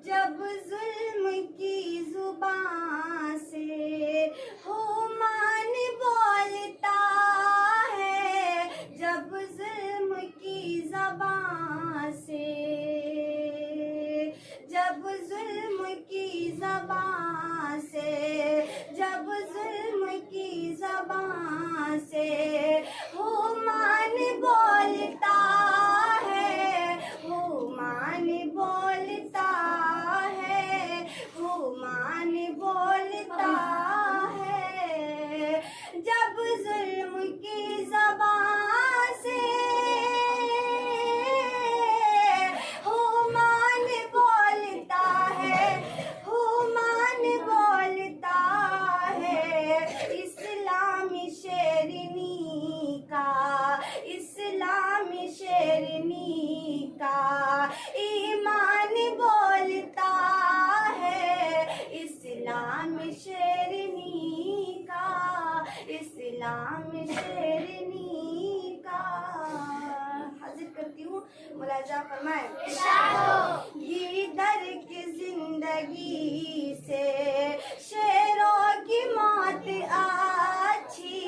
जब जुल्म की जुबान से हुमान बोलता है, जब जुल्म की ज़बान से, जब जुल्म की ज़बान से, जब जुल्म की ज़बान से हुमान बोलता है, हुमान बोलता है, हुमान बोलता है। जब जुल्म की ज़बान से हुमान बोलता है, हुमान बोलता है। इस्लामी शेरनी का, इस्लामी शेरनी का ईमान बोलता है, इस्लामी शेरनी का, इस्लामी शेरनी का। हाजिर करती हूँ, मुलाजा फरमाए। ये दर की जिंदगी से शेरों की मौत अच्छी,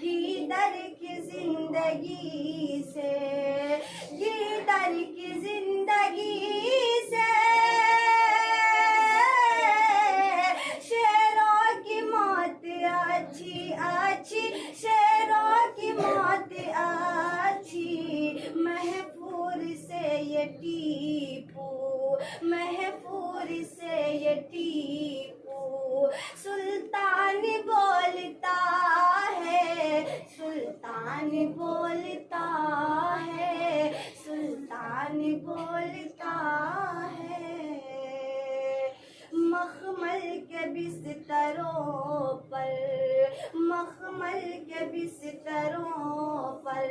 गीदर की जिंदगी से, गीदर की जिंदगी से शेरों की मौत अच्छी, अच्छी शेरों की मौत अच्छी। महफूर से ये टीपू, महफूर से ये टीपू सुल्तान बोलता है, सुल्तान बोलता है, सुल्तान बोलता है। मखमल के बिस्तरों पर, मखमल के बिस्तरों पर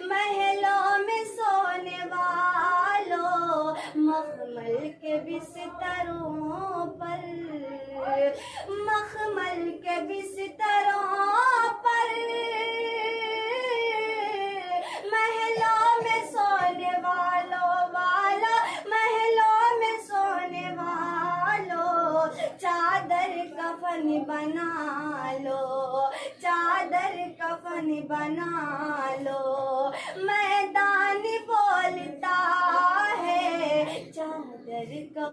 महलों में सोने वालों, मखमल के बिस्तरों पर, मखमल के बिस्तरों पर महलों में सोने वालों, वाला महलों में सोने वालों, चादर कफन बना लो, चादर कफन बना लो। मैदान बोलता है, चादर कफन